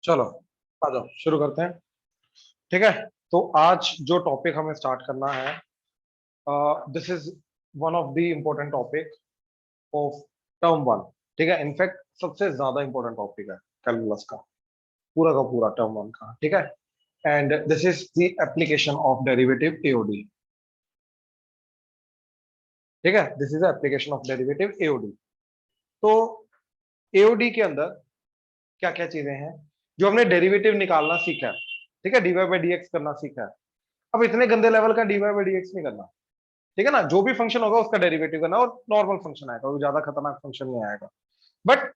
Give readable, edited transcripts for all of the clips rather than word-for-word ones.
चलो आ जाओ शुरू करते हैं। ठीक है। तो आज जो टॉपिक हमें स्टार्ट करना है, this is one of the important topic of term one. ठीक है, इनफैक्ट सबसे ज्यादा इंपॉर्टेंट टॉपिक है कैलकुलस का पूरा टर्म वन का। ठीक है। And this is the application of derivative AOD. ठीक है, this is application of derivative AOD. तो एओडी के अंदर क्या क्या चीजें हैं जो हमने डेरिवेटिव निकालना सीखा है। ठीक है, डीवाई बाई डीएक्स करना सीखा है। अब इतने गंदे लेवल का डीवाई बाई डीएक्स नहीं करना। ठीक है ना, जो भी फंक्शन होगा उसका डेरिवेटिव करना और नॉर्मल फंक्शन आएगा, वो ज्यादा खतरनाक फंक्शन नहीं आएगा। बट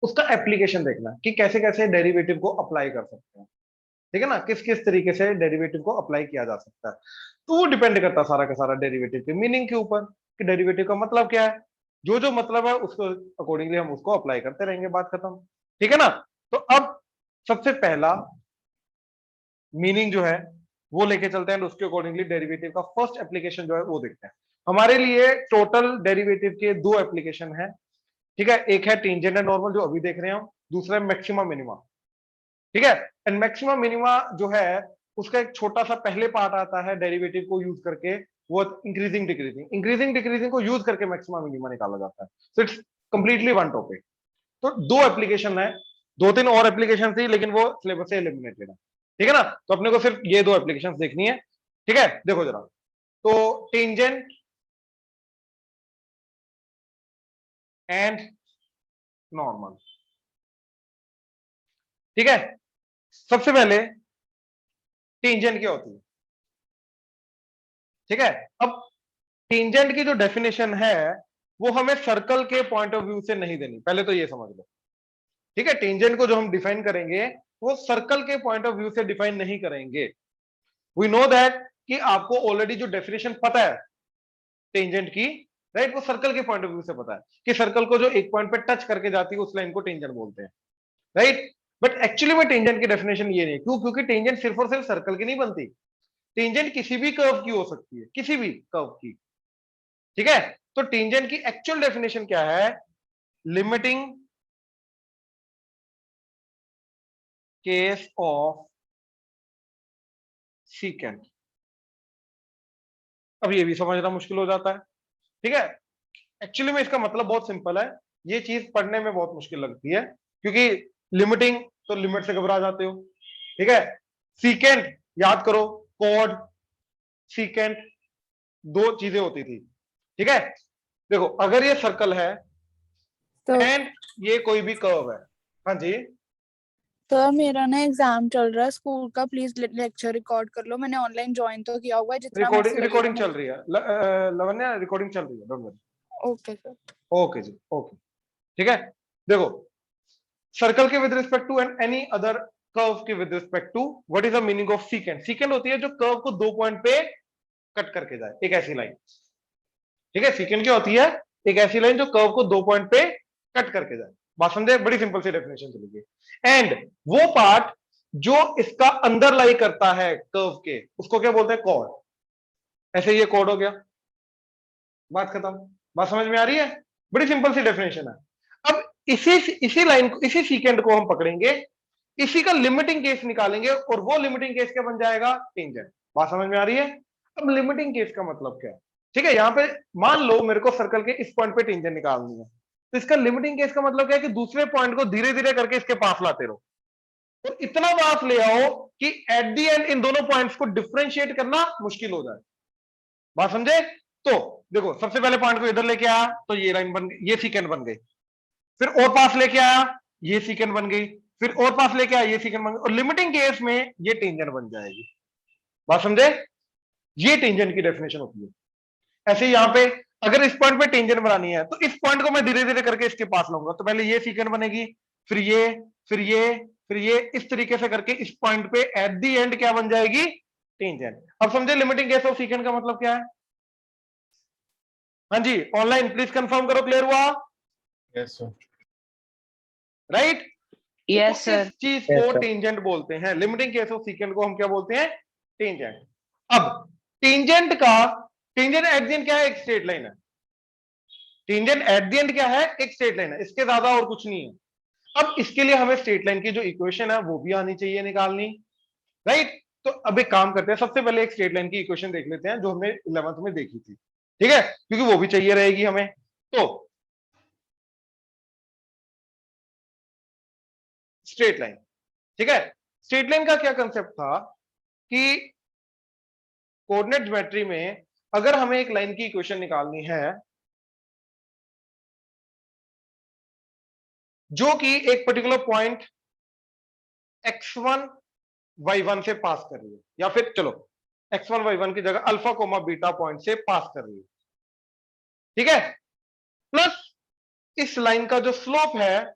उसका एप्लीकेशन देखना कि कैसे कैसे डेरिवेटिव को अप्लाई कर सकते हैं। ठीक है ना, किस किस तरीके से डेरिवेटिव को अप्लाई किया जा सकता है। तो वो डिपेंड करता है सारा का सारा डेरिवेटिव के मीनिंग के ऊपर कि डेरिवेटिव का मतलब क्या है। जो जो मतलब है उसको अकॉर्डिंगली हम उसको अप्लाई करते रहेंगे, बात खत्म। ठीक है ना। तो अब सबसे पहला मीनिंग जो है वो लेके चलते हैं, उसके अकॉर्डिंगली डेरिवेटिव का फर्स्ट एप्लीकेशन जो है वो देखते हैं। हमारे लिए टोटल डेरिवेटिव के दो एप्लीकेशन है। ठीक है, एक है टेंजेंट एंड नॉर्मल जो अभी देख रहे हैं हम, दूसरा है मैक्सिमा मिनिमा। ठीक है। एंड मैक्सिमा मिनिमा जो है उसका एक छोटा सा पहले पार्ट आता है डेरिवेटिव को यूज करके, वो इंक्रीजिंग डिक्रीजिंग को यूज करके मैक्सिमा मिनिमा निकाला जाता है। So it's completely one topic. तो दो एप्लीकेशन है, दो तीन और एप्लीकेशन थी लेकिन वो सिलेबस से एलिमिनेटेड है। ठीक है ना, तो अपने को सिर्फ ये दो एप्लीकेशन देखनी है। ठीक है, देखो जरा। तो टेंजेंट एंड नॉर्मल। ठीक है, सबसे पहले टेंजेंट क्या होती है। ठीक है, अब टेंजेंट की जो डेफिनेशन है वो हमें सर्कल के पॉइंट ऑफ व्यू से नहीं देनी, पहले तो ये समझ लो। ठीक है, टेंजेंट को जो हम डिफाइन करेंगे वो सर्कल के पॉइंट ऑफ व्यू से डिफाइन नहीं करेंगे। वी नो दैट कि आपको ऑलरेडी जो डेफिनेशन पता है टेंजेंट की, राइट, वो सर्कल के पॉइंट ऑफ व्यू से पता है कि सर्कल को जो एक पॉइंट पे टच करके जाती है उस लाइन को टेंजेंट बोलते हैं, राइट। बट एक्चुअली में टेंजेंट की डेफिनेशन ये नहीं, क्यों? क्योंकि टेंजेंट सिर्फ और सिर्फ सर्कल की नहीं बनती। टेंजेंट किसी भी कर्व की हो सकती है, किसी भी कर्व की। ठीक है, तो टेंजेंट की एक्चुअल डेफिनेशन क्या है? Limiting case of secant. अब ये भी समझना मुश्किल हो जाता है। ठीक है, एक्चुअली में इसका मतलब बहुत सिंपल है। ये चीज पढ़ने में बहुत मुश्किल लगती है क्योंकि लिमिटिंग, तो लिमिट से घबरा जाते हो। ठीक है, सीकेंट याद करो, कॉड सीकेंट दो चीजें होती थी। ठीक है, देखो अगर ये सर्कल है तो एंड ये कोई भी कर्व है। हाँ जी, तो मेरा ना एग्जाम चल रहा है स्कूल का, प्लीज लेक्चर रिकॉर्ड कर लो। मैंने ऑनलाइन ज्वाइन तो किया हुआ है, जितना रिकॉर्डिंग मैसेज रिकॉर्डिंग लगेगा। चल रही है। लवन्या रिकॉर्डिंग चल रही है, don't worry. Okay sir. Okay जी, ओके। ठीक है, देखो सर्कल के with respect to and any other curve के with respect to, what is the meaning of secant? Secant होती है जो कर्व को दो पॉइंट पे कट करके जाए, एक ऐसी लाइन। ठीक है, सीकेंट क्या होती है? एक ऐसी लाइन जो कर्व को दो पॉइंट पे कट करके जाए। बात समझे? बड़ी सिंपल सी डेफिनेशन चलेगी। एंड वो पार्ट जो इसका अंदर लाई करता है कर्व के, उसको क्या बोलते हैं? कॉर्ड। ऐसे ये कॉर्ड हो गया, बात खत्म। बात समझ में आ रही है? बड़ी सिंपल सी डेफिनेशन है। अब इसी लाइन को, इसी सीकेंट को हम पकड़ेंगे, इसी का लिमिटिंग केस निकालेंगे और वो लिमिटिंग केस क्या बन जाएगा? टेंजेंट। बात समझ में आ रही है? अब लिमिटिंग केस का मतलब क्या है? ठीक है, यहां पे मान लो मेरे को सर्कल के इस पॉइंट पे टेंजेंट निकालनी है, तो इसका लिमिटिंग केस का मतलब क्या है? कि दूसरे पॉइंट को धीरे धीरे करके इसके पास लाते रहो और इतना पास ले आओ कि एट दी एंड इन दोनों पॉइंट्स को डिफ्रेंशिएट करना मुश्किल हो जाए। बात समझे? तो देखो सबसे पहले पॉइंट को इधर लेके आया तो ये लाइन बन गई, ये सीकेंड बन गई। फिर और पास लेके आया, ये सीकेंड बन गई। फिर और पास लेके आया, ये सीकेंड बन गई। और लिमिटिंग केस में ये टेंजेंट बन जाएगी। बात समझे? ये टेंजेंट की डेफिनेशन होती है। ऐसे यहां पे अगर इस पॉइंट पे टेंजेंट बनानी है तो इस पॉइंट को मैं धीरे धीरे करके इसके पास लाऊंगा, तो पहले ये सीकेंड बनेगी, फिर ये, फिर ये, फिर ये, इस तरीके से करके इस पॉइंट पे एट दी एंड क्या बन जाएगी? टेंजेंट। अब समझे लिमिटिंग केस ऑफ सीकेंड का मतलब क्या है? हाँ जी, ऑनलाइन प्लीज कंफर्म करो, क्लियर हुआ? Yes sir. राइट। यस तो सर। इस चीज को टेंजेंट बोलते हैं। लिमिटिंग केस ऑफ सीकेंड को हम क्या बोलते हैं? टेंजेंट। अब टेंजेंट का, टेंजेंट एट द एंड क्या है? एक स्ट्रेट लाइन है। टेंजेंट एट द एंड क्या है? एक स्ट्रेट लाइन है, इसके ज्यादा और कुछ नहीं है। अब इसके लिए हमें स्ट्रेट लाइन की जो इक्वेशन है वो भी आनी चाहिए निकालनी, राइट। तो अब एक काम करते हैं, सबसे पहले एक स्ट्रेट लाइन की इक्वेशन देख लेते हैं जो हमने 11th में देखी थी, ठीक है, क्योंकि वो भी चाहिए रहेगी हमें। तो स्ट्रेट लाइन, ठीक है, स्ट्रेट लाइन का क्या कंसेप्ट था कि कोऑर्डिनेट ज्योमेट्री में अगर हमें एक लाइन की इक्वेशन निकालनी है जो कि एक पर्टिकुलर पॉइंट x1 y1 से पास कर रही है, या फिर चलो x1 y1 की जगह अल्फा कोमा बीटा पॉइंट से पास कर रही है, ठीक है, प्लस इस लाइन का जो स्लोप है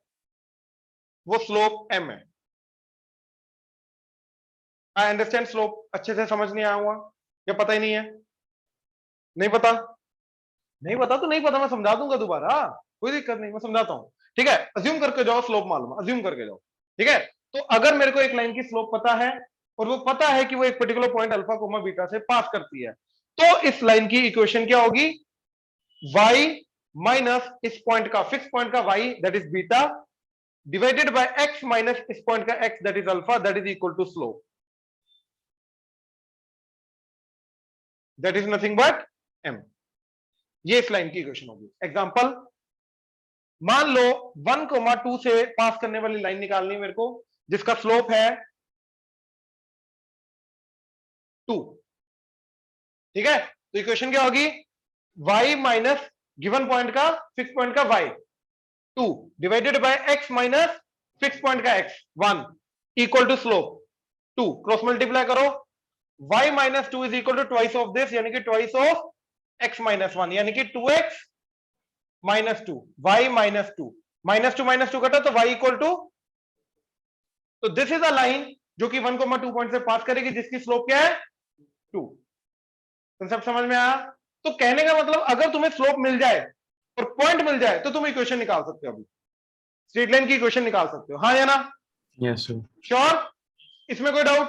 वो स्लोप m है। आई अंडरस्टैंड स्लोप अच्छे से समझ नहीं आया हुआ या पता ही नहीं है? नहीं पता? नहीं पता तो नहीं पता, मैं समझा दूंगा दोबारा, कोई दिक्कत नहीं, मैं समझाता हूं, ठीक है। अज्यूम करके जाओ स्लोप मालूम, अज्यूम करके जाओ, ठीक है। तो अगर मेरे को एक लाइन की स्लोप पता है और वो पता है कि वो एक particular point alpha comma beta से पास करती है, तो इस लाइन की इक्वेशन क्या होगी? y माइनस इस पॉइंट का, फिक्स पॉइंट का y that is beta divided by x minus इस पॉइंट का x that is alpha that is equal to slope, that is nothing but m। ये इस लाइन की इक्वेशन होगी। एग्जांपल, मान लो 1,2 से पास करने वाली लाइन निकालनी है मेरे को जिसका स्लोप है 2, ठीक है। तो इक्वेशन क्या होगी? y माइनस गिवन पॉइंट का, फिक्स पॉइंट का y 2 divided by x minus fix point का x 1 equal to slope 2, cross multiply करो, y minus 2 is equal to twice of this, यानी कि ट्वाइस ऑफ x माइनस 1, यानी कि 2x minus 2, y minus 2, minus two कटा तो y equal to, तो this is a line जो कि 1,2 पॉइंट से पास करेगी जिसकी स्लोप क्या है? 2। कंसेप्ट समझ में आया? तो कहने का मतलब अगर तुम्हें स्लोप मिल जाए और पॉइंट मिल जाए तो तुम इक्वेशन निकाल सकते हो, अभी स्ट्रेट लाइन की इक्वेशन निकाल सकते हो, हाँ या ना? Yes sir. श्योर? इसमें कोई डाउट?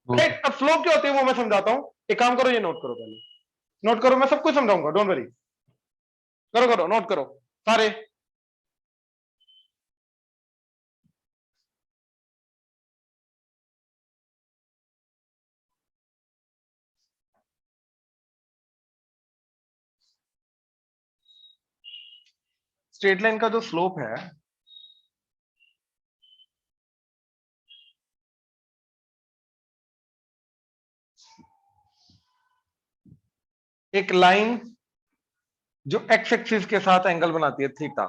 राइट। अब स्लोप क्या होती है वो मैं समझाता हूं, एक काम करो, ये नोट करो, पहले नोट करो, मैं सब कुछ समझाऊंगा, डोंट वरी, करो करो नोट करो सारे। स्ट्रेट लाइन का जो स्लोप है एक लाइन जो एक्स एक्सिस के साथ एंगल बनाती है थीटा,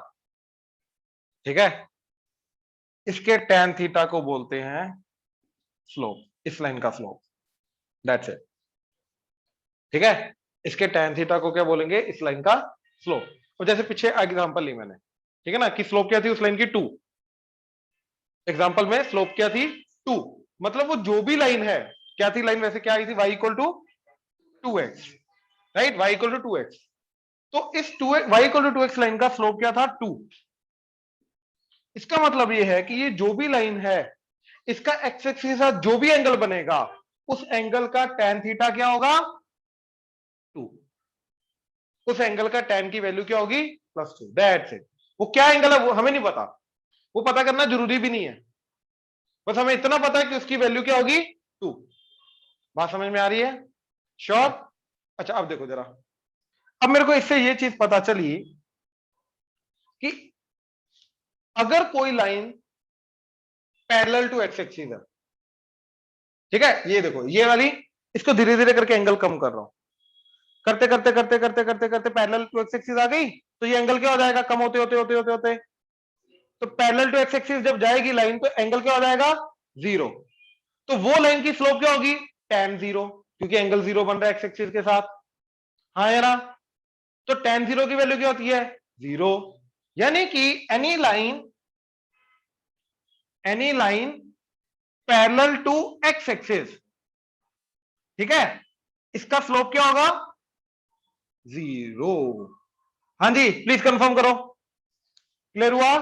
ठीक है, इसके tan थीटा को बोलते हैं स्लोप, इस लाइन का स्लोप, दैट्स इट, ठीक है। इसके tan थीटा को क्या बोलेंगे? इस लाइन का स्लोप। और जैसे पीछे एग्जांपल ली मैंने, ठीक है ना, कि स्लोप क्या थी उस लाइन की? 2। एग्जांपल में स्लोप क्या थी? 2। मतलब वो जो भी लाइन है, क्या थी लाइन, वैसे क्या आई थी? y equal to 2x, right, y equal to 2x। तो इस 2x, y equal to 2x line का स्लोप क्या था? 2। इसका मतलब ये है कि ये जो भी लाइन है इसका एक्स एक्सिस के साथ जो भी एंगल बनेगा उस एंगल का tan थीटा क्या होगा? 2। उस एंगल का tan की वैल्यू क्या होगी? +2, दैट्स इट। वो क्या एंगल है वो हमें नहीं पता, वो पता करना जरूरी भी नहीं है, बस हमें इतना पता है कि उसकी वैल्यू क्या होगी? 2। बात समझ में आ रही है? श्योर? अच्छा अब देखो जरा, अब मेरे को इससे ये चीज पता चली कि अगर कोई line parallel to x axis है, ठीक है, ये देखो ये वाली, इसको धीरे धीरे करके एंगल कम कर रहा हूं, करते करते करते करते करते करते पैरेलल टू एक्स एक्सिस आ गई, तो ये एंगल क्या हो जाएगा? कम होते होते होते होते होते, तो पैरेलल टू एक्स एक्सिस जब जाएगी लाइन तो एंगल क्या हो जाएगा? 0। तो वो लाइन की स्लोप क्या होगी? tan 0, क्योंकि एंगल 0 बन रहा है एक्स एक्सिस के साथ, हाँ या ना? तो tan 0 की वैल्यू क्या होती है? 0। यानी कि any line parallel to x axis, ठीक है, इसका स्लोप क्या होगा? 0। हाँ जी प्लीज कंफर्म करो, क्लियर हुआ?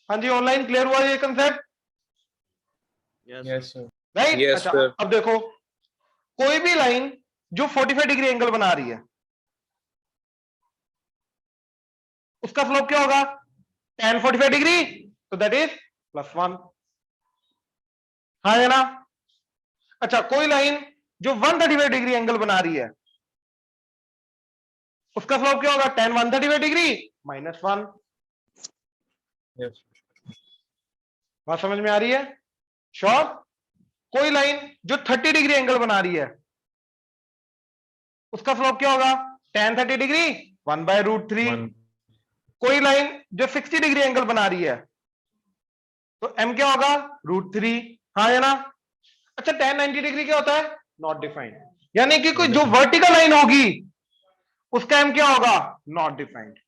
हाँ जी ऑनलाइन क्लियर हुआ ये concept? Yes sir. Right. Yes, अच्छा sir. अब देखो, कोई भी लाइन जो 45 डिग्री एंगल बना रही है उसका स्लोप क्या होगा? tan 45 डिग्री तो दैट इज +1। हाँ है ना? अच्छा, कोई लाइन जो 135 डिग्री एंगल बना रही है, उसका स्लोप क्या होगा? tan 135 degree -1। Yes. बात समझ में आ रही है? श्योर? कोई लाइन जो 30 डिग्री एंगल बना रही है, उसका स्लोप क्या होगा? tan 30 degree 1/√3। One. कोई लाइन जो 60 डिग्री एंगल बना रही है, तो m क्या होगा? √3। हाँ है ना? अच्छा, tan 90 डिग्री क्या होता है? Not defined. यानी कि कोई जो वर्टिकल लाइन होगी उसका m क्या होगा? Not defined.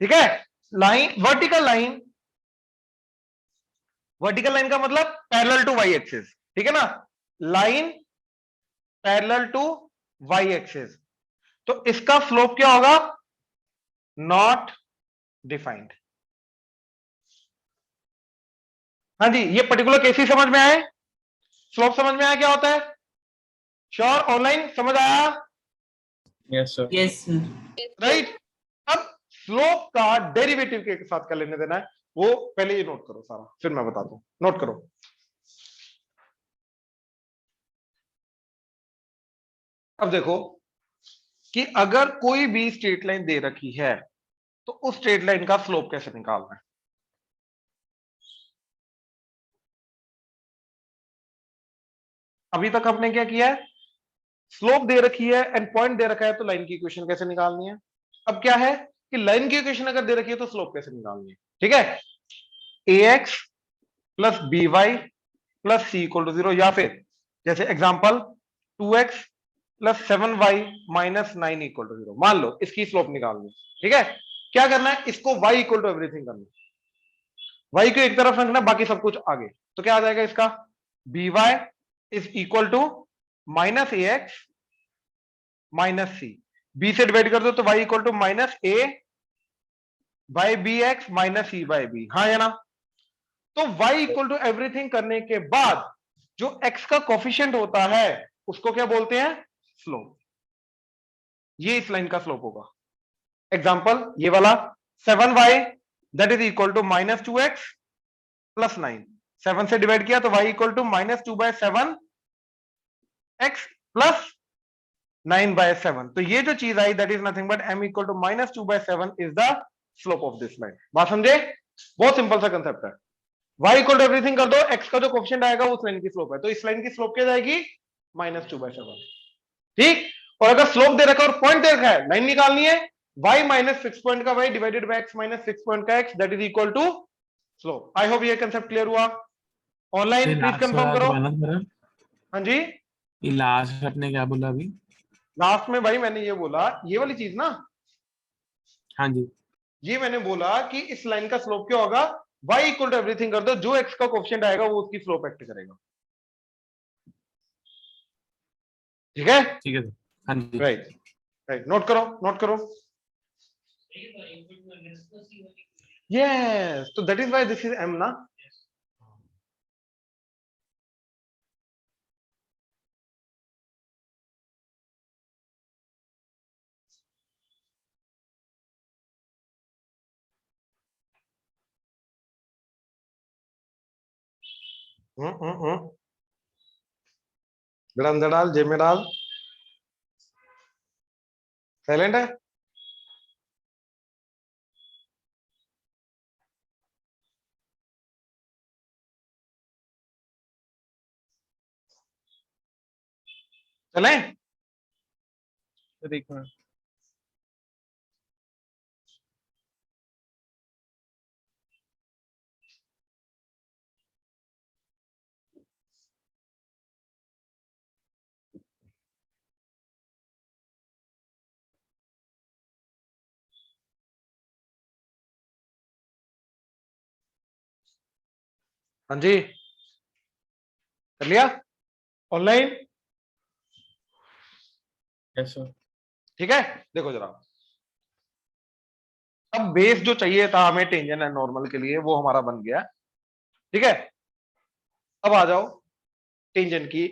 ठीक है? लाइन, वर्टिकल लाइन का मतलब पैरेलल टू वाई एक्सिस। ठीक है ना? Line parallel to y axis, तो इसका स्लोप क्या होगा? Not defined. हाँ जी, ये पर्टिकुलर केस समझ में आए? स्लोप समझ में आया क्या होता है? श्योर? ऑनलाइन समझ आया? Yes, sir. Yes, sir. Right. अब स्लोप का डेरिवेटिव के साथ क्या लेने देना है, वो पहले ये नोट करो सारा, फिर मैं बताता हूं। नोट करो। अब देखो कि अगर कोई भी स्ट्रेट लाइन दे रखी है, तो उस स्ट्रेट लाइन का स्लोप कैसे निकालना है। अभी तक हमने क्या किया है? स्लोप दे रखी है एंड पॉइंट दे रखा है, तो लाइन की इक्वेशन कैसे निकालनी है। अब क्या है कि लाइन की इक्वेशन अगर दे रखी है तो स्लोप कैसे निकालनी है। ठीक है? ax plus b y plus c equal to 0, या फिर जैसे example 2x plus 7y minus 9 equal to 0, मान लो इसकी स्लोप निकालनी। ठीक है? क्या करना है? इसको y इक्वल टू एवरीथिंग करना, y को एक तरफ रखना, बाकी सब कुछ आगे। तो क्या आ जाएगा इसका? by is equal to minus ax minus c. B से डिवाइड कर दो तो y equal to minus a by b x minus c by b. हाँ या ना? तो y इक्वल टू एवरीथिंग करने के बाद जो x का कोफिशिएंट होता है उसको क्या बोलते हैं? स्लोप। ये इस लाइन का स्लोप होगा। एग्जांपल ये वाला 7y that is equal to -2x plus 9। 7 से डिवाइड किया तो y equal to -2/7 x plus 9/7। तो ये जो चीज आई that is nothing but m equal to -2/7 is the slope of this line. बात समझे? बहुत सिंपल सा कंसेप्ट है। y इक्वल टू एवरीथिंग कर दो, x का जो कोफिशिएंट आएगा वो उस लाइन की स्लोप है, तो इस लाइन की स्लोप क्या जाएगी? -2/7। ठीक? और अगर स्लोप दे रखा है और पॉइंट दे रखा है, लाइन निकालनी है, y माइनस 6 पॉइंट का y divided by x minus 6 point का x that is equal to slope. I hope ये कंसेप्ट क्लियर हुआ। ऑनलाइन प्लीज कंफर्म करो। हाँ जी, ये लास्ट आपने क्या बोला अभी? लास्ट में भाई मैंने ये बोला, ये वाली चीज ना, हाँ जी। ये मैंने बोला कि इस लाइन का स्लोप क्या होगा? y इक्वल टू एवरीथिंग कर दो, जो x का कोफिशिएंट आएगा वो उसकी स्लोप एक्ट करेगा। ठीक है? ठीक है सर। हाँ जी। राइट राइट, नोट करो, नोट करो। यस, तो that is why this is m ना। धड़ाल जे में डाल, साइलेंट है। चलें? देखो हाँ जी, कर लिया ऑनलाइन? Yes sir. ठीक है, देखो जरा, अब बेस जो चाहिए था हमें टेंजेंट एंड नॉर्मल के लिए वो हमारा बन गया। ठीक है, अब आ जाओ टेंजेंट की,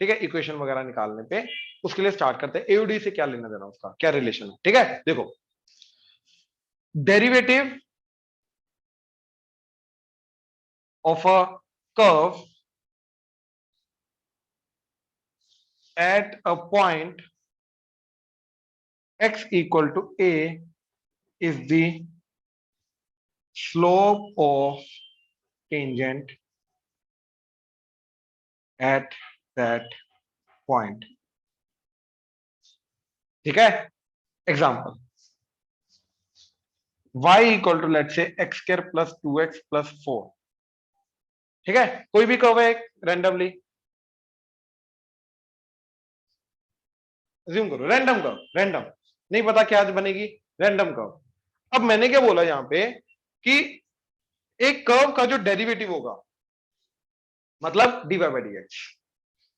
ठीक है, इक्वेशन वगैरह निकालने पे। उसके लिए स्टार्ट करते हैं, एओडी से क्या लेना देना, उसका क्या रिलेशन है। ठीक है, देखो derivative of a curve at a point x equal to a is the slope of tangent at that point. ठीक है, example y equal to late say x square plus 2x plus 4. ठीक है, कोई भी कर्व है randomly, assume करो random curve, random नहीं पता क्या बनेगी, रैंडम कर्व. अब मैंने क्या बोला यहां पे कि एक कर्व का जो डेरिवेटिव होगा मतलब dy बाई डी एक्स.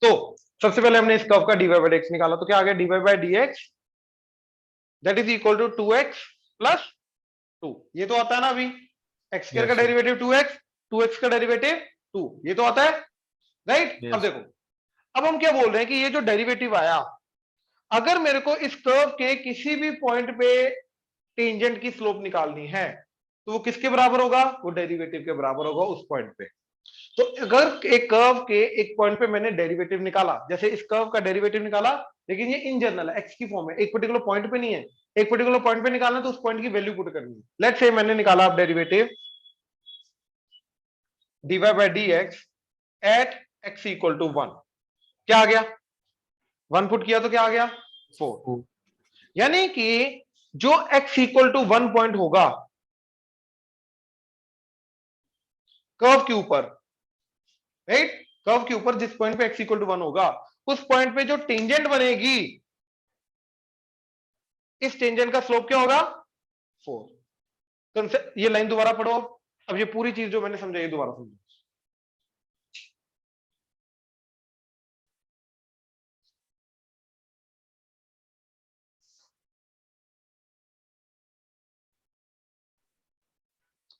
तो सबसे पहले हमने इस कर्व का dy बाई डी एक्स निकाला, तो क्या आ गया dy by d x that is equal to 2x plus 2. ये तो आता है ना अभी, एक्स स्क्वायर का Yes, sir. Derivative 2x, 2x का डेरिवेटिव 2, ये तो आता है राइट. Yes. अब देखो, अब हम क्या बोल रहे हैं कि ये जो डेरिवेटिव आया, अगर मेरे को इस कर्व के किसी भी पॉइंट पे टेंजेंट की स्लोप निकालनी है तो वो किसके बराबर होगा, वो डेरिवेटिव के बराबर होगा उस पॉइंट पे. तो अगर एक कर्व के एक पॉइंट पे मैंने डेरिवेटिव निकाला, जैसे इस कर्व का डेरिवेटिव निकाला, लेकिन ये इन जनरल है, एक्स की फॉर्म है, एक पर्टिकुलर पॉइंट पे नहीं है, एक पर्टिकुलर पॉइंट पे निकालना तो उस पॉइंट की वैल्यू पुट करनी है. लेट्स से मैंने निकाला अब derivative dy by d x at x equal to 1. क्या आ गया, 1 पुट किया तो क्या आ गया 4. 4. यानी कि जो x इक्वल टू 1 पॉइंट होगा कर्व के ऊपर, राइट, कर्व के ऊपर जिस पॉइंट पे x इक्वल टू 1 होगा, उस पॉइंट पे जो टेंजेंट बनेगी, इस टेंजेंट का स्लोप क्या होगा 4. ये लाइन दोबारा पढ़ो. अब ये पूरी चीज जो मैंने समझाई दोबारा समझो.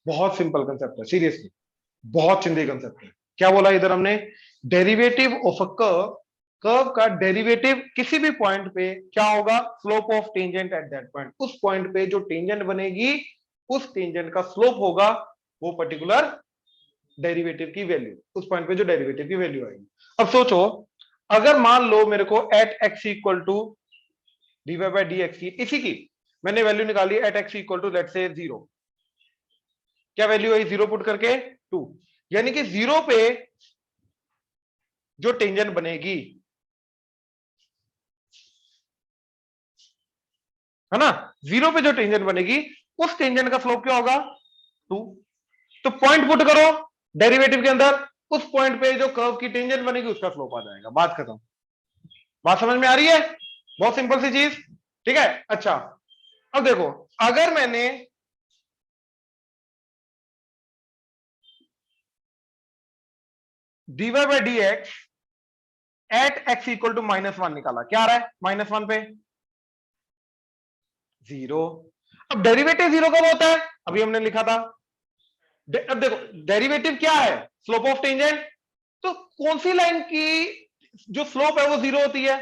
बहुत सिंपल कंसेप्ट है, सीरियसली बहुत चिंदी कंसेप्ट है. क्या बोला इधर हमने, derivative of a curve, curve का डेरिवेटिव किसी भी पॉइंट पे क्या होगा, slope of tangent at that point. उस पॉइंट पे जो टेंजेंट बनेगी, उस टेंजेंट का स्लोप होगा वो पर्टिकुलर डेरिवेटिव की वैल्यू, उस पॉइंट पे जो डेरिवेटिव की वैल्यू आएगी. अब सोचो, अगर मान लो मेरे को at x equal to d y by d x की, इसी की मैंने वैल्यू निकाली at x equal to late say 0. क्या वैल्यू आई 0 पुट करके 2. यानी कि 0 पे जो टेंजेंट बनेगी, है ना, 0 पे जो टेंजेंट बनेगी उस टेंजेंट का स्लोप क्या होगा 2. तो पॉइंट पुट करो डेरिवेटिव के अंदर, उस पॉइंट पे जो कर्व की टेंजेंट बनेगी उसका स्लोप आ जाएगा. बात खत्म. बात समझ में आ रही है, बहुत सिंपल सी चीज. ठीक है, अच्छा अब देखो, अगर मैंने dy by d x at x equal to -1 निकाला, क्या आ रहा है -1 पे 0. अब डेरिवेटिव 0 कब होता है, अभी हमने लिखा था. अब देखो डेरिवेटिव क्या है, स्लोप ऑफ टेंजेंट. तो कौन सी लाइन की जो स्लोप है वो 0 होती है,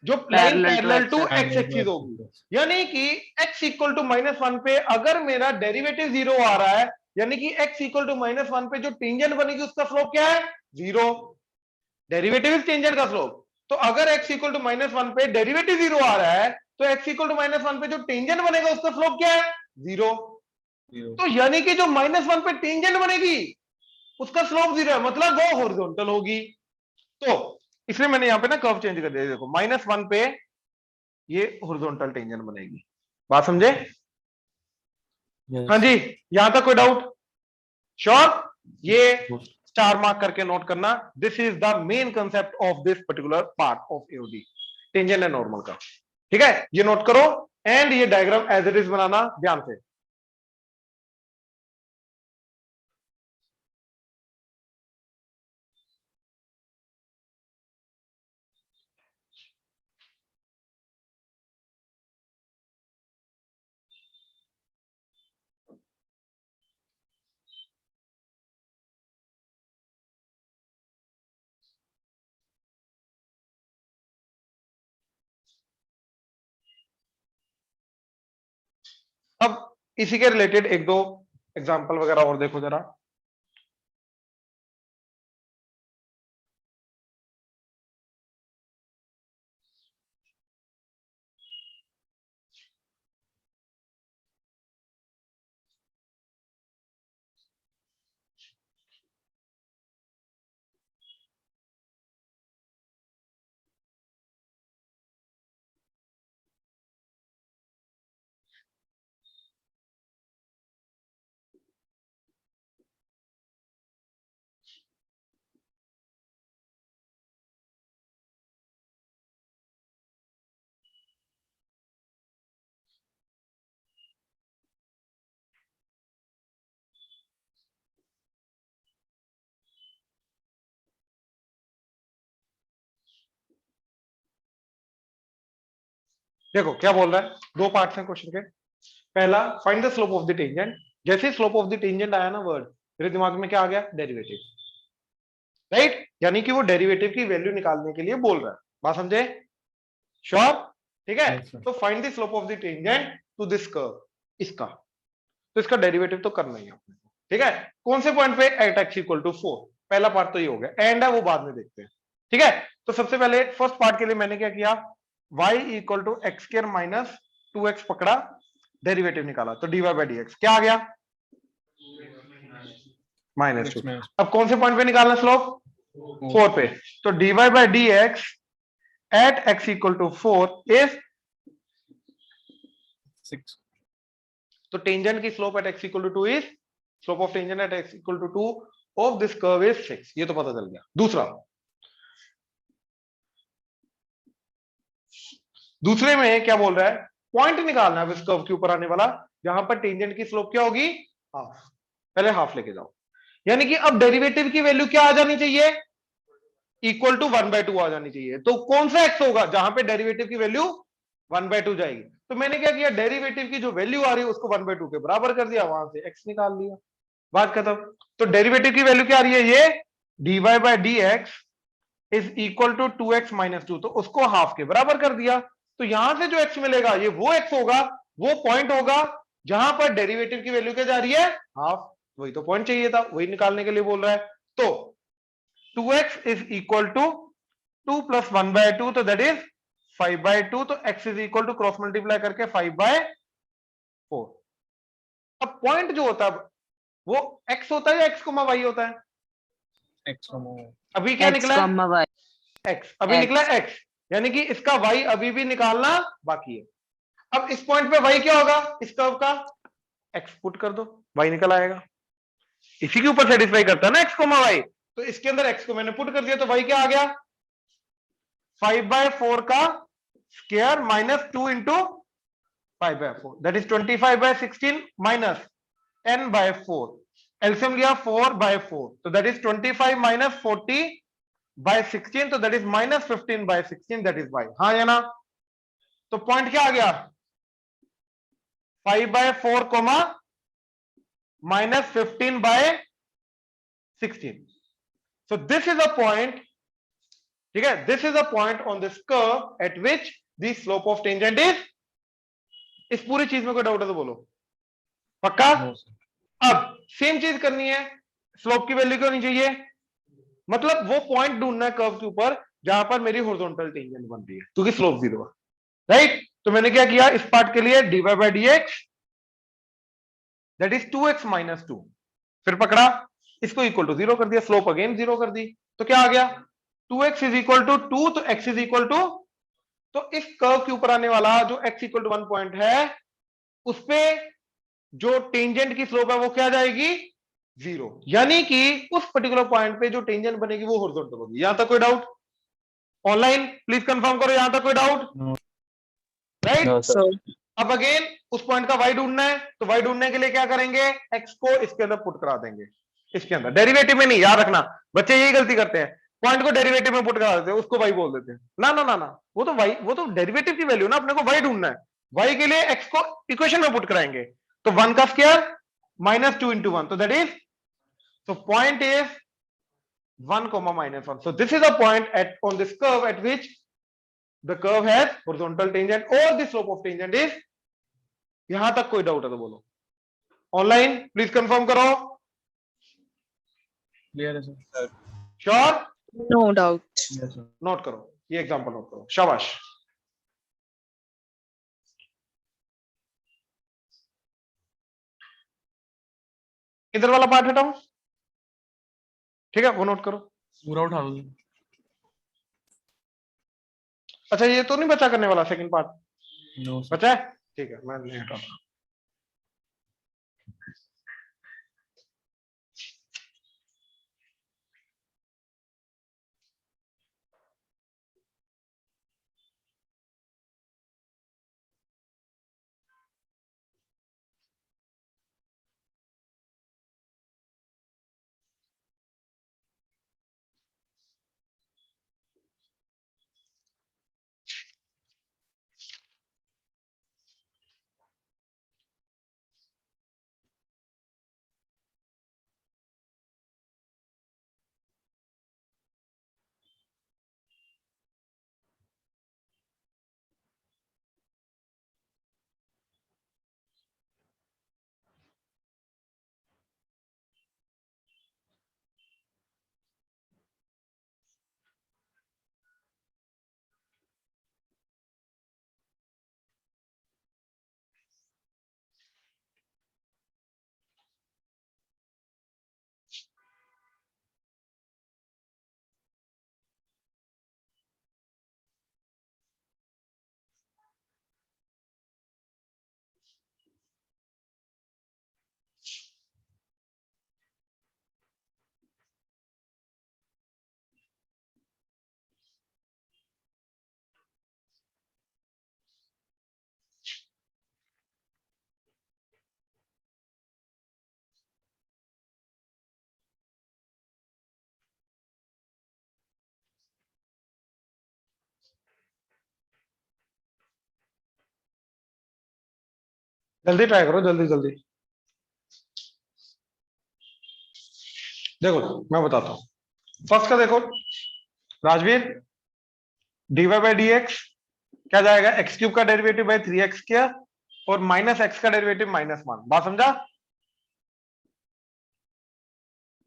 जो line parallel to x axis होगी. यानी कि x इक्वल टू -1 पे अगर मेरा डेरिवेटिव 0 आ रहा है, यानी कि x इक्वल टू -1 पे जो टेंजेंट बनेगी उसका स्लोप क्या है 0. डेरिवेटिव इज टेंजेंट का स्लोप. तो अगर x इक्वल टू -1 पे डेरिवेटिव 0 आ रहा है, तो x इक्वल टू -1 पे जो टेंजेंट बनेगा उसका स्लोप क्या है 0. तो यानी कि जो -1 पे टेंजेंट बनेगी उसका स्लोप 0 है, मतलब वो हॉरिजॉन्टल होगी. तो इसलिए मैंने यहां पे ना कर्व चेंज कर दिया. देखो -1 पे ये हॉरिजॉन्टल टेंजेंट बनेगी. बात समझे? Yes. हाँ जी, यहां तक कोई डाउट? श्योर. ये स्टार मार्क करके नोट करना, this is the main concept of this particular part of AOD, tangent and normal का. ठीक है, ये नोट करो एंड ये डायग्राम एज इट इज बनाना ध्यान से. अब इसी के रिलेटेड एक दो एग्जांपल वगैरह और देखो जरा. देखो क्या बोल रहा है, दो पार्ट्स हैं क्वेश्चन के। पहला, find the slope of the tangent. जैसे स्लोप ऑफ द टेंजेंट आया ना वर्ड, मेरे दिमाग में क्या आ गया, डेरिवेटिव, राइट। यानी कि वो डेरिवेटिव की वैल्यू निकालने के लिए बोल रहा है, बात समझे, श्योर, ठीक है। Yes, sir. तो find the slope of the tangent to this curve, इसका, तो इसका डेरिवेटिव तो करना ही है अपने को, ठीक है। कौन से पॉइंट पे, एट एक्स इक्वल टू 4, पहला पार्ट तो ये हो गया, एंड है वो बाद में देखते हैं, ठीक है। तो सबसे पहले फर्स्ट पार्ट के लिए मैंने क्या किया, y equal to x square minus 2x पकड़ा, डेरिवेटिव निकाला, तो dy बाई dx क्या आ गया, -2। X minus अब कौन से पॉइंट पे निकालना स्लोप, 4 पे, तो dy by dx at x equal to 4 is, 6. तो टेंजेंट की slope at x equal to 2 is, slope of tangent at x equal to 2 of this curve is 6, ये तो पता चल गया। दूसरे में क्या बोल रहा है, पॉइंट निकालना है इस कर्व के ऊपर आने वाला, जहां पर टेंजेंट की स्लोप क्या होगी, हाफ, पहले हाफ लेके जाओ। यानी कि अब डेरिवेटिव की वैल्यू क्या आ जानी चाहिए, इक्वल टू 1/2 आ जानी चाहिए। तो कौन सा एक्स होगा जहां पे डेरिवेटिव की वैल्यू 1/2 जाएगी, तो मैंने क्या किया, डेरिवेटिव की जो वैल्यू आ रही है उसको 1/2 के बराबर कर दिया, वहां से एक्स निकाल लिया, बात खत्म। तो डेरिवेटिव की वैल्यू क्या आ रही है, ये dy by d x is equal to 2x minus 2, तो उसको हाफ के बराबर कर दिया। तो यहां से जो x मिलेगा, ये वो x होगा, वो पॉइंट होगा जहां पर डेरिवेटिव की वैल्यू क्या जा रही है, हाफ। वही तो पॉइंट चाहिए था, वही निकालने के लिए बोल रहा है। तो 2x is equal to 2 plus 1/2, तो दैट इज 5/2, तो x is equal to cross multiply करके 5/4। अब पॉइंट जो होता है वो x होता है या x, y होता है, X comma Y. अभी क्या X निकला, comma Y. x अभी X. निकला x, यानी कि इसका y अभी भी निकालना बाकी है। अब इस पॉइंट पे y क्या होगा, इस कर्व का, x पुट कर दो, y निकल आएगा, इसी के ऊपर सेटिस्फाई करता है ना x, y। तो इसके अंदर x को मैंने पुट कर दिया, तो y क्या आ गया, 5/4 का square minus 2 into 5/4, that is 25/16 minus 10/4, LCM लिया 4/4, तो दैट इज 25 माइनस 40/16, तो that is minus 15/16, that is y, हाँ या ना। तो पॉइंट क्या आ गया, 5/4 coma minus 15/16, so this is a point, ठीक है, this is a point on this curve at which the slope of tangent is, इस पूरी चीज में कोई डाउट है तो बोलो, पक्का। No, sir. अब सेम चीज करनी है, स्लोप की वैल्यू क्यों नहीं चाहिए, मतलब वो पॉइंट ढूंढना है कर्व के ऊपर जहां पर मेरी हॉरिजॉन्टल टेंजेंट बन रही है, क्योंकि स्लोप 0 है, राइट। तो मैंने क्या किया, इस पार्ट के लिए dy by dx that is 2x minus 2, फिर पकड़ा, इसको इक्वल टू 0 कर दिया, स्लोप अगेन 0 कर दी, तो क्या आ गया, 2x इज इक्वल टू 2, तो x इज इक्वल टू, तो इस कर्व के ऊपर आने वाला जो x इक्वल टू 1 पॉइंट है, उस पे जो टेंजेंट की स्लोप है वो क्या जाएगी, 0, यानी कि उस पर्टिकुलर पॉइंट पे जो टेंजेंट बनेगी वो हॉरिजॉन्टल होगी। यहां तक कोई डाउट, ऑनलाइन प्लीज कंफर्म करो, यहां तक कोई doubt, No. Right. No, sir. अब अगेन उस पॉइंट का y ढूंढना है, तो y ढूंढने के लिए क्या करेंगे, x को इसके अंदर पुट करा देंगे, इसके अंदर, डेरिवेटिव में नहीं, याद रखना बच्चे यही गलती करते हैं, पॉइंट को डेरिवेटिव में पुट करा देते हैं, उसको y बोल देते हैं, ना ना ना ना, वो तो y, वो तो डेरिवेटिव की वैल्यू ना, अपने को y ढूंढना है, y के लिए x को इक्वेशन में पुट कराएंगे, तो 1 का स्क्वायर माइनस 2 इंटू 1, तो that is, so point is 1 comma minus 1, so this is a point at on this curve at which the curve has horizontal tangent or the slope of tangent is, यहां तक कोई doubt है तो बोलो, online please confirm करो, Clear, sir. Sure, No doubt. Yes, sir. Note करो, ये example note करो, शाबाश। इधर वाला पार्ट हटाओ, ठीक है, वो नोट करो। पूरा उठा दो. अच्छा ये तो नहीं बचा करने वाला, सेकंड पार्ट No, sir. बचा है, ठीक है, मैं नहीं हटाता। जल्दी ट्राई करो, जल्दी जल्दी। देखो मैं बताता हूं, फर्स्ट का देखो Rajveer, dy by d x क्या जाएगा, एक्स क्यूब का डेरिवेटिव बाई 3x स्क्वायर और माइनस एक्स का डेरिवेटिव -1। बात समझा?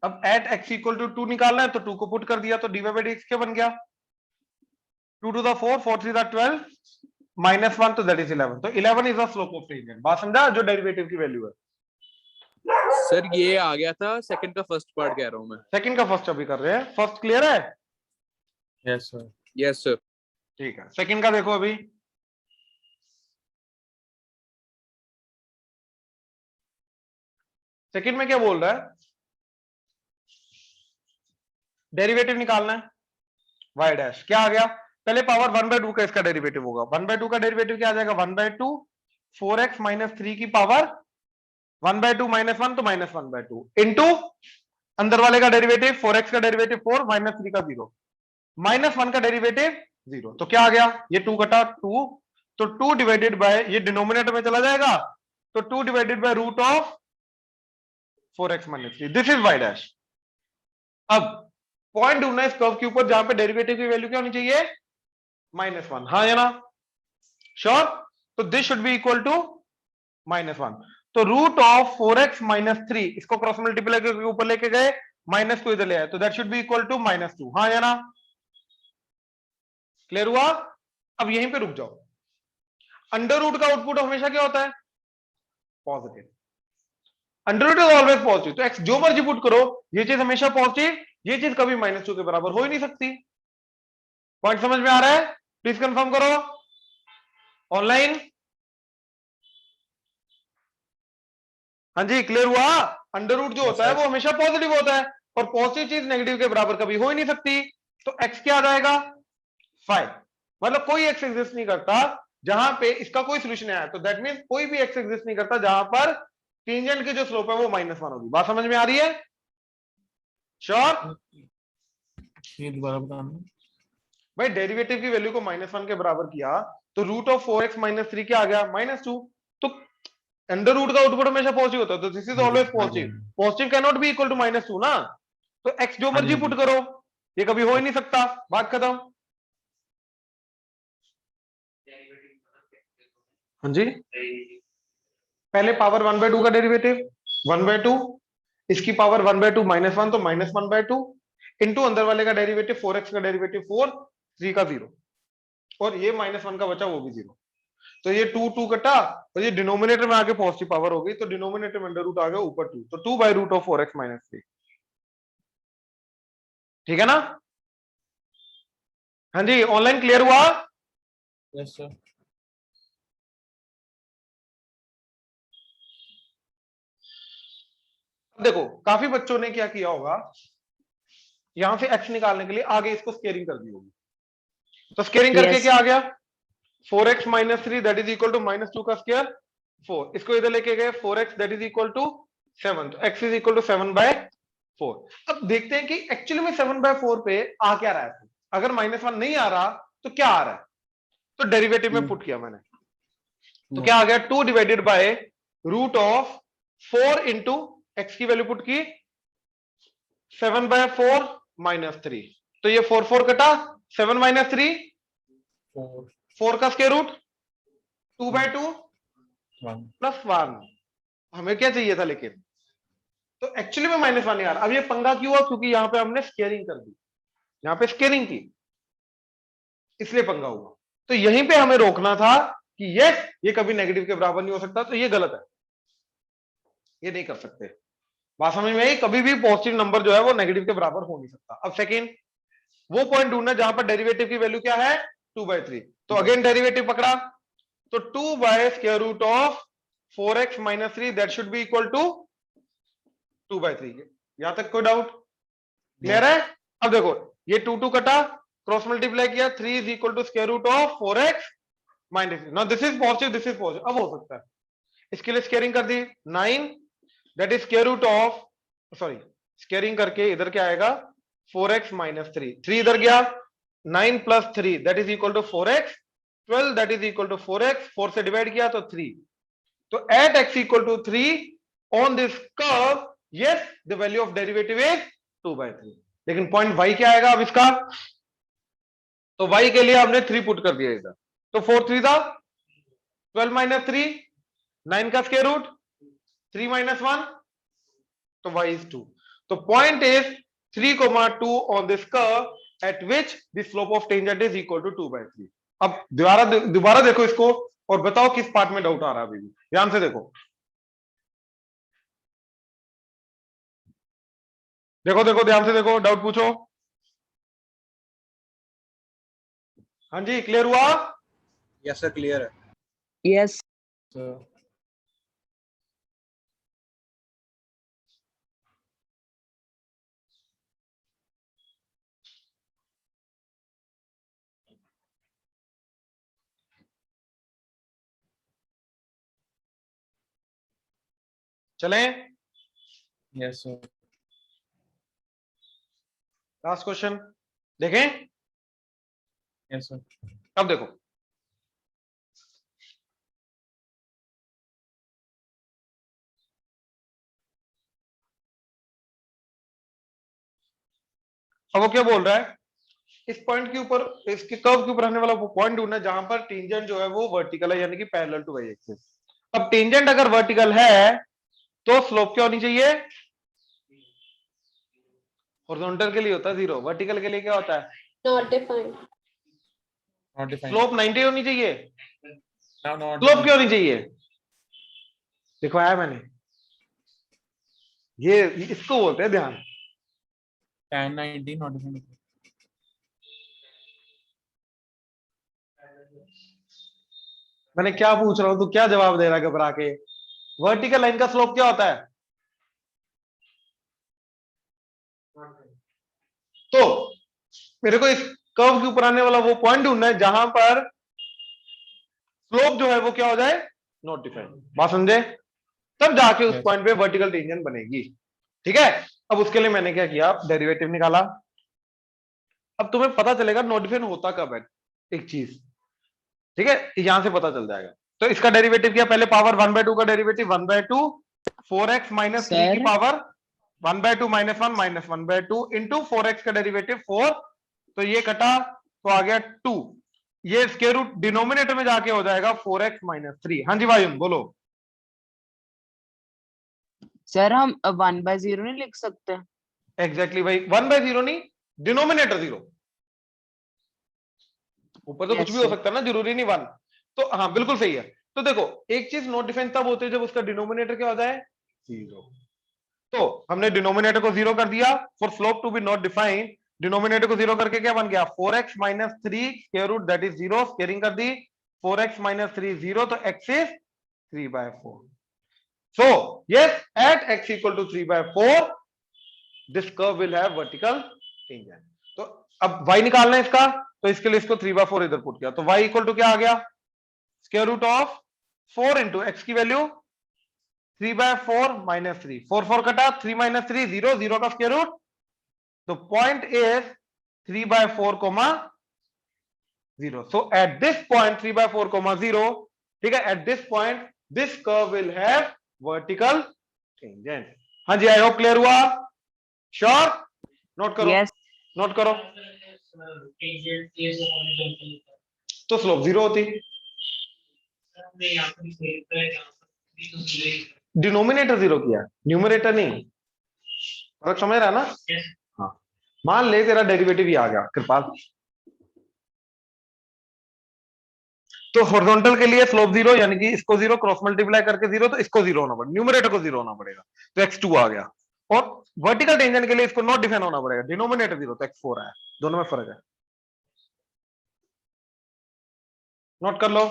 अब एट एक्स इक्वल टू 2 निकालना है तो 2 को पुट कर दिया तो dy बाई डी एक्स क्या बन गया, 2 टू द 4, 4 3 द 12, -1 तो दैट इज 11। तो 11 is the slope of tangent. बात समझा? जो डेरिवेटिव की वैल्यू है। सर ये आ गया था, सेकंड का फर्स्ट पार्ट कह रहा हूँ मैं। सेकंड का फर्स्ट अभी कर रहे हैं, फर्स्ट क्लियर है? Yes sir. Yes sir. ठीक है, सेकंड का देखो अभी। सेकंड में क्या बोल रहा है, डेरिवेटिव निकालना है y डैश। क्या आ गया, पहले पावर 1/2 का इसका डेरिवेटिव होगा। 1/2 का डेरिवेटिव क्या आ जाएगा, 1/2 4x माइनस 3 की पावर 1/2 -1 तो -1/2 इनटू अंदर वाले का डेरिवेटिव 4x का डेरिवेटिव 4 -3 का 0 -1 का डेरिवेटिव 0। तो क्या आ गया, ये 2 घटा 2 तो 2 डिवाइडेड बाय, ये डिनोमिनेटर में चला जाएगा तो 2 divided by root of 4x minus 3। This is y dash. अब पॉइंट ढूंढना है इस कर्व के ऊपर जहां पे डेरिवेटिव की वैल्यू क्या होनी चाहिए, -1। हाँ या ना, श्योर? तो this should be equal to -1। तो रूट ऑफ 4x माइनस 3 इसको क्रॉस मल्टीप्लाई करके ऊपर लेके गए, -2 इधर ले आए तो that should be equal to -2। हाँ या ना, क्लियर हुआ? अब यहीं पे रुक जाओ। अंडर रूट का आउटपुट हमेशा क्या होता है, positive. Under root is always positive, तो x जो मर्जी पुट करो ये चीज हमेशा पॉजिटिव, ये चीज कभी -2 के बराबर हो ही नहीं सकती। पॉइंट समझ में आ रहा है? प्लीज कंफर्म करो ऑनलाइन। हाँ जी, क्लियर हुआ? अंडर रूट जो होता है वो हमेशा पॉजिटिव होता है और पॉजिटिव चीज नेगेटिव के बराबर कभी हो ही नहीं सकती। तो x क्या आ जाएगा, 5। मतलब कोई x एग्जिस्ट नहीं करता जहां पे इसका कोई सोल्यूशन आया, तो दैट मींस कोई भी x एग्जिस्ट नहीं करता जहां पर टेंजेंट की जो स्लोप है वो -1 होगी। बात समझ में आ रही है? श्योर? ये दोबारा बताना। भाई डेरिवेटिव की वैल्यू को -1 के बराबर किया तो रूट ऑफ 4x माइनस 3 क्या आ गया, -2। तो अंडर रूट का आउटपुट हमेशा पॉजिटिव होता है, तो this is always positive. Positive can not be equal to -2 ना, तो x जो मर्जी पुट करो ये कभी हो ही नहीं सकता। बात खत्म। हाँ जी, पहले पावर 1/2 का डेरिवेटिव 1/2, इसकी पावर 1/2 -1 तो -1/2 इंटू अंदर वाले का डेरिवेटिव 4x का डेरिवेटिव 4, 3 का 0 और ये -1 का बचा वो भी 0। तो ये 2 2 कटा और ये डिनोमिनेटर में आके पॉजिटिव पावर हो गई तो डिनोमिनेटर में अंडर रूट आ गया ऊपर 2, तो 2 bye root of 4x minus 3। ठीक है ना? हाँ जी, ऑनलाइन क्लियर हुआ? Yes sir. देखो काफी बच्चों ने क्या किया होगा, यहां से x निकालने के लिए आगे इसको स्केयरिंग कर दी होगी। तो स्केयरिंग करके क्या आ गया, 4x minus 3 that is equal to -2 का स्क्वायर 4, इसको इधर लेके गए 4x that is equal to 7, तो x इज इक्वल टू 7/4। अब देखते हैं कि एक्चुअली में 7/4 पे आ क्या रहा है। अगर -1 नहीं आ रहा तो क्या आ रहा है, तो डेरिवेटिव में पुट किया मैंने, तो क्या आ गया 2 divided by root of 4 into x की वैल्यू पुट की 7/4 माइनस 3, तो ये 4 4 कटा 7 माइनस 3 4 का स्क्वायर रूट 2/2 प्लस 1। हमें क्या चाहिए था लेकिन, तो एक्चुअली में -1 नहीं आ रहा। अब ये पंगा क्यों हुआ, क्योंकि यहां पे हमने स्केयरिंग कर दी, यहां पे स्केयरिंग की इसलिए पंगा हुआ। तो यहीं पे हमें रोकना था कि यस ये कभी नेगेटिव के बराबर नहीं हो सकता, तो ये गलत है, ये नहीं कर सकते। बात समझ में आई? कभी भी पॉजिटिव नंबर जो है वो नेगेटिव के बराबर हो नहीं सकता। अब सेकेंड वो पॉइंट ढूंढना जहां पर डेरिवेटिव की वैल्यू क्या है 2/3, तो अगेन डेरिवेटिव पकड़ा तो 2 by square root of 4x minus 3 that should be equal to 2/3। यहां तक कोई डाउट क्लियर है? अब देखो ये 2 2 कटा क्रॉस मल्टीप्लाई किया 3 is equal to square root of 4x minus 3। Now this is positive, this is positive, अब हो सकता है। इसके लिए स्केयरिंग कर दी 9 that is square root of, sorry squaring करके इधर क्या आएगा 4x माइनस 3, 3 इधर गया 9 plus 3 that is equal to 4x, 12 that is equal to 4x, 4 से डिवाइड किया तो 3, तो at x equal to 3 on this curve, yes the value of derivative is 2/3। लेकिन पॉइंट y क्या आएगा अब इसका? तो y के लिए हमने 3 पुट कर दिया इधर, तो 4 3 था 12 माइनस 3, 9 का स्क्वायर रूट, 3 माइनस 1, तो y is 2। तो point is 3,2 on this curve at which the slope of tangent is equal to 2/3। अब दोबारा देखो इसको और बताओ किस पार्ट में डाउट आ रहा है अभी भी, ध्यान से देखो। देखो देखो ध्यान से देखो, डाउट पूछो। हाँ जी, क्लियर हुआ? यस सर, क्लियर है। Yes Sir. चलें Yes, sir. लास्ट क्वेश्चन देखें। Yes, sir. अब देखो, अब वो क्या बोल रहा है, इस पॉइंट के ऊपर, इसके कर्व के ऊपर रहने वाला वो पॉइंट ढूंढना जहां पर टेंजेंट जो है वो वर्टिकल है, यानी कि पैरेलल टू वाई एक्सिस। अब टेंजेंट अगर वर्टिकल है तो स्लोप क्या होनी चाहिए? हॉरिजॉन्टल के लिए होता है 0, वर्टिकल के लिए क्या होता है? Not defined. Not defined. Slope 90 होनी चाहिए। No, not slope defined. क्या होनी चाहिए? देखो आया मैंने, ये इसको बोलते हैं ध्यान। Tan 90 not defined. मैंने क्या पूछ रहा हूं, तू क्या जवाब दे रहा है घबरा के? वर्टिकल लाइन का स्लोप क्या होता है? तो मेरे को इस कर्व के ऊपर आने वाला वो पॉइंट ढूंढना है जहां पर स्लोप जो है वो क्या हो जाए? Not defined. बात समझे? तब जाके उस Yes. पॉइंट पे वर्टिकल टेंजेंट बनेगी। ठीक है, अब उसके लिए मैंने क्या किया, डेरिवेटिव निकाला। अब तुम्हें पता चलेगा नॉट डिफाइंड होता कब है एक चीज, ठीक है, यहां से पता चल जाएगा। तो इसका डेरिवेटिव क्या, पहले पावर 1/2 का डेरिवेटिव 1/2 4x माइनस 3 की Sir? Power 1/2 minus 1 minus 1/2 into 4x का डेरिवेटिव 4, तो ये कटा तो आ गया 2, ये स्क्वायर रूट डिनोमिनेटर में जाके हो जाएगा 4x माइनस 3। हाँ जी भाई बोलो। सर हम 1/0 नहीं लिख सकते? एग्जैक्टली भाई, 1/0 नहीं, डिनोमिनेटर 0, ऊपर तो कुछ भी हो Yes, सकता है ना, जरूरी नहीं 1। तो हाँ बिल्कुल सही है। तो देखो एक चीज नॉट डिफाइंड तब होती है जब उसका डिनोमिनेटर क्या हो जाए? 0। तो हमने डिनोमिनेटर को 0 कर दिया, for slope to be not defined denominator को 0 करके क्या बन गया? 4x minus 3 square root that is 0, squaring कर दी, 4x माइनस 3 0, तो x is 3/4। So yes, at x equal to 3/4, this curve will have vertical tangent. तो अब y निकालना है इसका, तो इसके लिए इसको 3/4 इधर पुट किया, तो y इक्वल टू क्या आ गया? Square root of 4 into x की वैल्यू 3/4 माइनस 3, 4 4 कटा, 3 माइनस 3 0, 0 का स्क्वायर रूट, तो point is 3/4 comma 0। So at this point 3/4 comma 0, ठीक है, at this point this curve will have vertical tangent. हाँ जी, आई होप क्लियर हुआ? श्योर? नोट करो, Yes. नोट करो। तो स्लोप 0 होती, डिनोमिनेटर 0 किया, न्यूमरेटर नहीं। फर्क समझ रहा है ना? हाँ, मान ले तेरा डेरिवेटिव ही आ गया कृपाल, तो हॉरिजॉन्टल के लिए स्लोप 0, यानी कि इसको 0 क्रॉस मल्टीप्लाई करके 0, तो इसको 0 होना पड़ेगा, न्यूमरेटर को 0 होना पड़ेगा, तो x2 आ गया। और वर्टिकल टेंजेंट के लिए इसको नॉट डिफाइन होना पड़ेगा, डिनोमिनेटर 0, तो x4 आया। दोनों में फर्क है, नोट कर लो।